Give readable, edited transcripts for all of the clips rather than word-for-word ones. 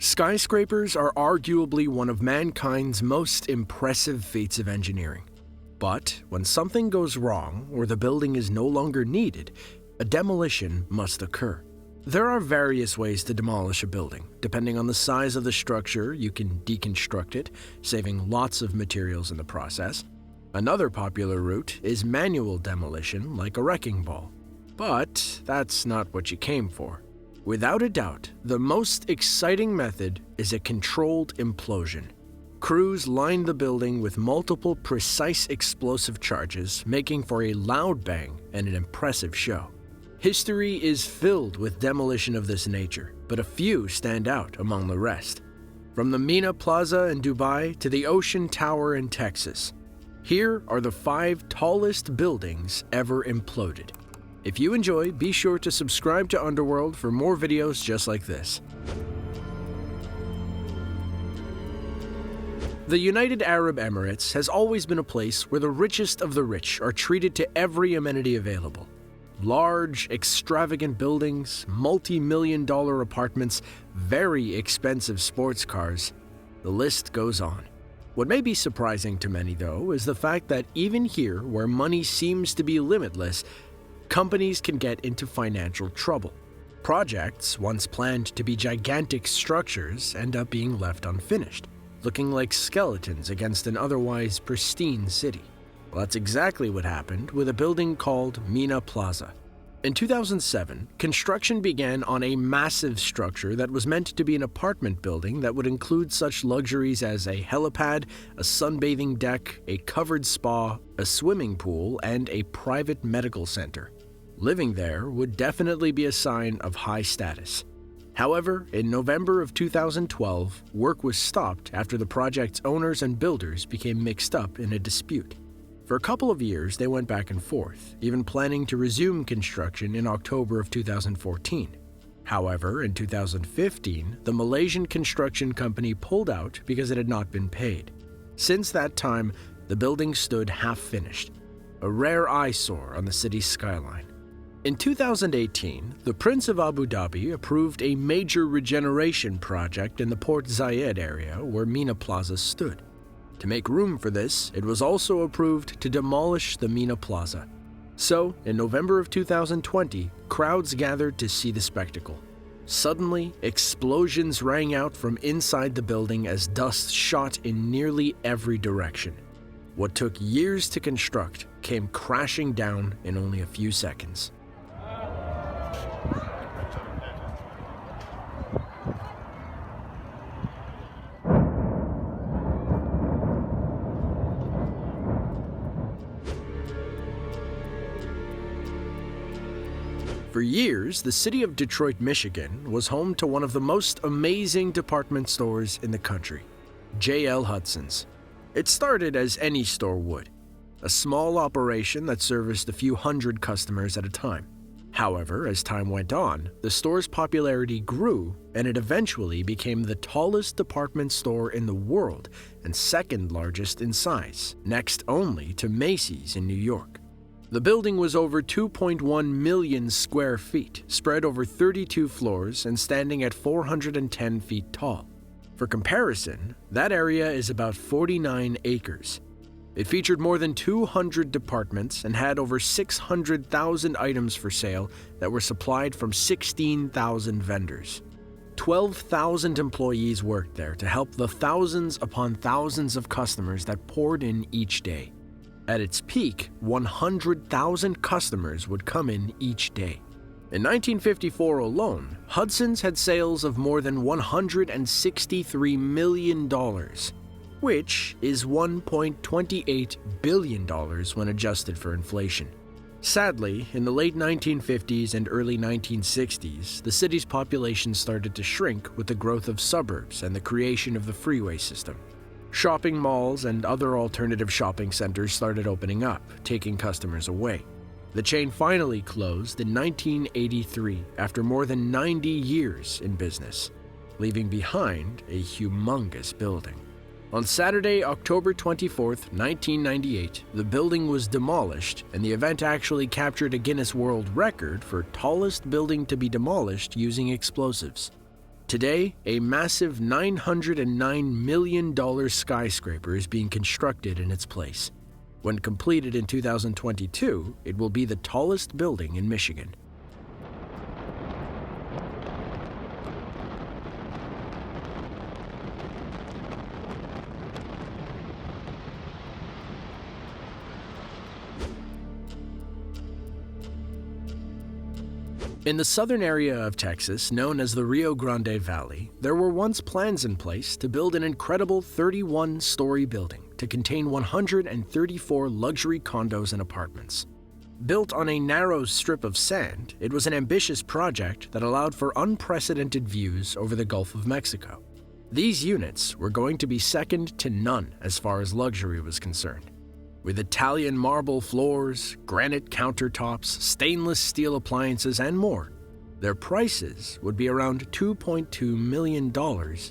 Skyscrapers are arguably one of mankind's most impressive feats of engineering. But when something goes wrong or the building is no longer needed, a demolition must occur. There are various ways to demolish a building. Depending on the size of the structure, you can deconstruct it, saving lots of materials in the process. Another popular route is manual demolition, like a wrecking ball. But that's not what you came for. Without a doubt, the most exciting method is a controlled implosion. Crews lined the building with multiple precise explosive charges, making for a loud bang and an impressive show. History is filled with demolition of this nature, but a few stand out among the rest. From the Mina Plaza in Dubai to the Ocean Tower in Texas, here are the 5 tallest buildings ever imploded. If you enjoy, be sure to subscribe to Underworld for more videos just like this. The United Arab Emirates has always been a place where the richest of the rich are treated to every amenity available. Large, extravagant buildings, multi-million-dollar apartments, very expensive sports cars. The list goes on. What may be surprising to many, though, is the fact that even here, where money seems to be limitless, companies can get into financial trouble. Projects, once planned to be gigantic structures, end up being left unfinished, looking like skeletons against an otherwise pristine city. Well, that's exactly what happened with a building called Mina Plaza. In 2007, construction began on a massive structure that was meant to be an apartment building that would include such luxuries as a helipad, a sunbathing deck, a covered spa, a swimming pool, and a private medical center. Living there would definitely be a sign of high status. However, in November of 2012, work was stopped after the project's owners and builders became mixed up in a dispute. For a couple of years, they went back and forth, even planning to resume construction in October of 2014. However, in 2015, the Malaysian construction company pulled out because it had not been paid. Since that time, the building stood half-finished, a rare eyesore on the city's skyline. In 2018, the Prince of Abu Dhabi approved a major regeneration project in the Port Zayed area where Mina Plaza stood. To make room for this, it was also approved to demolish the Mina Plaza. So, in November of 2020, crowds gathered to see the spectacle. Suddenly, explosions rang out from inside the building as dust shot in nearly every direction. What took years to construct came crashing down in only a few seconds. For years, the city of Detroit, Michigan was home to one of the most amazing department stores in the country, J.L. Hudsons. It started as any store would, a small operation that serviced a few hundred customers at a time. However, as time went on, the store's popularity grew and it eventually became the tallest department store in the world and second largest in size, next only to Macy's in New York. The building was over 2.1 million square feet, spread over 32 floors and standing at 410 feet tall. For comparison, that area is about 49 acres. It featured more than 200 departments and had over 600,000 items for sale that were supplied from 16,000 vendors. 12,000 employees worked there to help the thousands upon thousands of customers that poured in each day. At its peak, 100,000 customers would come in each day. In 1954 alone, Hudsons had sales of more than $163 million, which is $1.28 billion when adjusted for inflation. Sadly, in the late 1950s and early 1960s, the city's population started to shrink with the growth of suburbs and the creation of the freeway system. Shopping malls and other alternative shopping centers started opening up, taking customers away. The chain finally closed in 1983 after more than 90 years in business, leaving behind a humongous building. On Saturday, October 24, 1998, the building was demolished, and the event actually captured a Guinness World Record for tallest building to be demolished using explosives. Today, a massive $909 million skyscraper is being constructed in its place. When completed in 2022, it will be the tallest building in Michigan. In the southern area of Texas, known as the Rio Grande Valley, there were once plans in place to build an incredible 31-story building to contain 134 luxury condos and apartments. Built on a narrow strip of sand, it was an ambitious project that allowed for unprecedented views over the Gulf of Mexico. These units were going to be second to none as far as luxury was concerned. With Italian marble floors, granite countertops, stainless steel appliances, and more, their prices would be around $2.2 million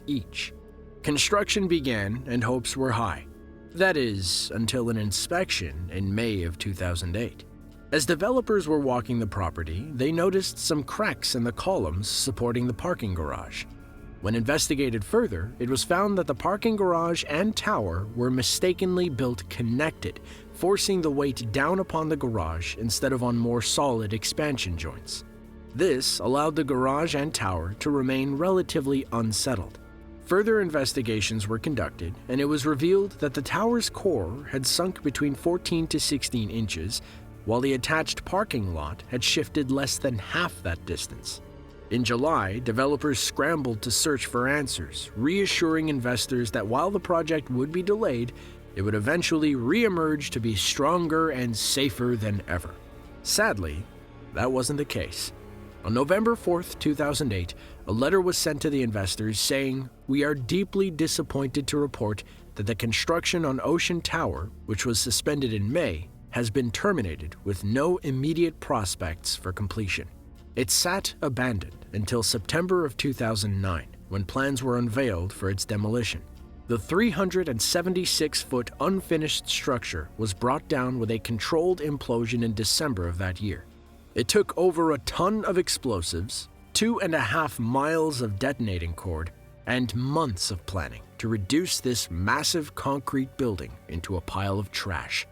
each. Construction began and hopes were high. That is, until an inspection in May of 2008. As developers were walking the property, they noticed some cracks in the columns supporting the parking garage. When investigated further, it was found that the parking garage and tower were mistakenly built connected, forcing the weight down upon the garage instead of on more solid expansion joints. This allowed the garage and tower to remain relatively unsettled. Further investigations were conducted, and it was revealed that the tower's core had sunk between 14 to 16 inches, while the attached parking lot had shifted less than half that distance. In July, developers scrambled to search for answers, reassuring investors that while the project would be delayed, it would eventually re-emerge to be stronger and safer than ever. Sadly, that wasn't the case. On November 4, 2008, a letter was sent to the investors saying, "We are deeply disappointed to report that the construction on Ocean Tower, which was suspended in May, has been terminated with no immediate prospects for completion." It sat abandoned until September of 2009, when plans were unveiled for its demolition. The 376-foot unfinished structure was brought down with a controlled implosion in December of that year. It took over a ton of explosives, 2.5 miles of detonating cord, and months of planning to reduce this massive concrete building into a pile of trash.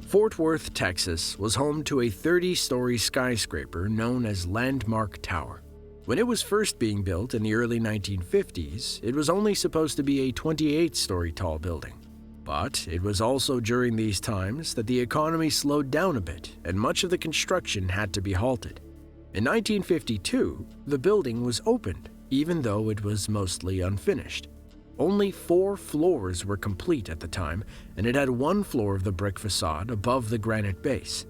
Fort Worth, Texas was home to a 30-story skyscraper known as Landmark Tower. When it was first being built in the early 1950s, it was only supposed to be a 28-story tall building. But it was also during these times that the economy slowed down a bit and much of the construction had to be halted. In 1952, the building was opened, even though it was mostly unfinished. Only 4 floors were complete at the time, and it had 1 floor of the brick facade above the granite base.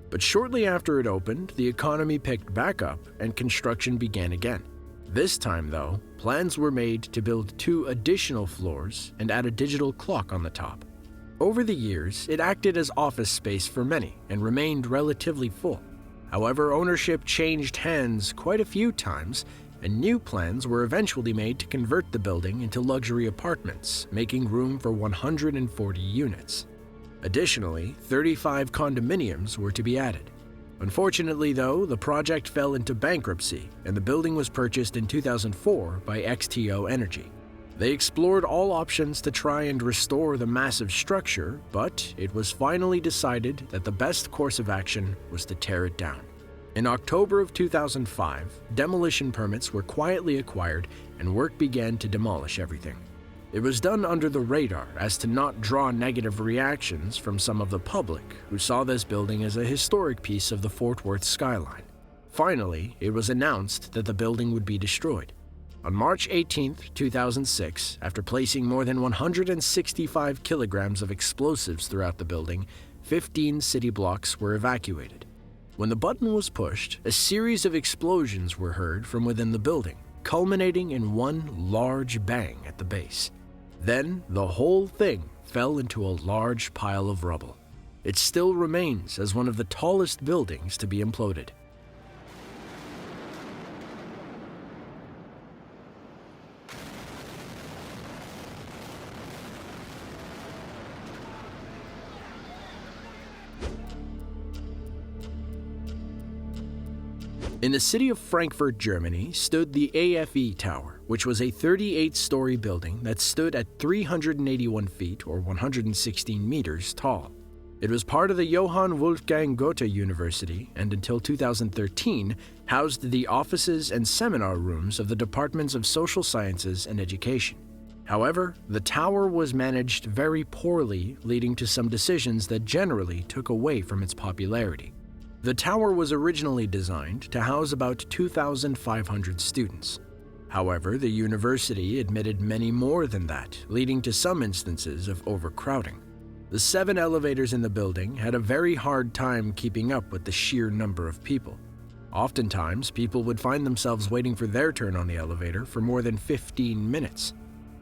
But shortly after it opened, the economy picked back up and construction began again. This time, though, plans were made to build 2 additional floors and add a digital clock on the top. Over the years, it acted as office space for many and remained relatively full. However, ownership changed hands quite a few times, and new plans were eventually made to convert the building into luxury apartments, making room for 140 units. Additionally, 35 condominiums were to be added. Unfortunately, though, the project fell into bankruptcy, and the building was purchased in 2004 by XTO Energy. They explored all options to try and restore the massive structure, but it was finally decided that the best course of action was to tear it down. In October of 2005, demolition permits were quietly acquired and work began to demolish everything. It was done under the radar as to not draw negative reactions from some of the public who saw this building as a historic piece of the Fort Worth skyline. Finally, it was announced that the building would be destroyed. On March 18, 2006, after placing more than 165 kilograms of explosives throughout the building, 15 city blocks were evacuated. When the button was pushed, a series of explosions were heard from within the building, culminating in one large bang at the base. Then, the whole thing fell into a large pile of rubble. it still remains as one of the tallest buildings to be imploded. In the city of Frankfurt, Germany, stood the AFA Tower, which was a 38-story building that stood at 381 feet or 116 meters tall. It was part of the Johann Wolfgang Goethe University and until 2013 housed the offices and seminar rooms of the Departments of Social Sciences and Education. However, the tower was managed very poorly, leading to some decisions that generally took away from its popularity. The tower was originally designed to house about 2,500 students. However, the university admitted many more than that, leading to some instances of overcrowding. The 7 elevators in the building had a very hard time keeping up with the sheer number of people. Oftentimes, people would find themselves waiting for their turn on the elevator for more than 15 minutes.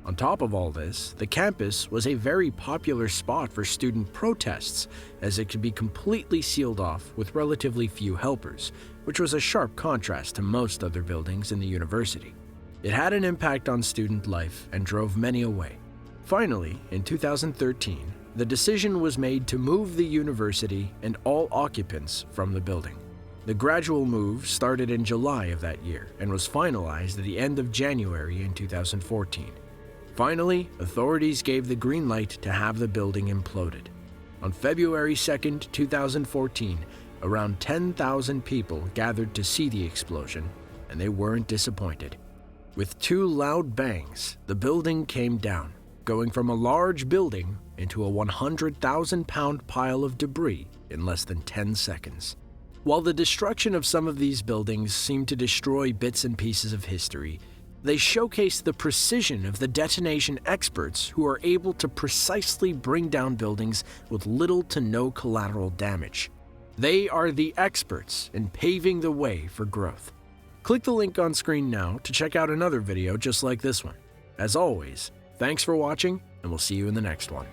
On top of all this, the campus was a very popular spot for student protests, as it could be completely sealed off with relatively few helpers, which was a sharp contrast to most other buildings in the university. It had an impact on student life and drove many away. Finally, in 2013, the decision was made to move the university and all occupants from the building. The gradual move started in July of that year and was finalized at the end of January in 2014. Finally, authorities gave the green light to have the building imploded. On February 2, 2014, around 10,000 people gathered to see the explosion, and they weren't disappointed. With 2 loud bangs, the building came down, going from a large building into a 100,000-pound pile of debris in less than 10 seconds. While the destruction of some of these buildings seemed to destroy bits and pieces of history, they showcase the precision of the detonation experts who are able to precisely bring down buildings with little to no collateral damage. They are the experts in paving the way for growth. Click the link on screen now to check out another video just like this one. As always, thanks for watching, and we'll see you in the next one.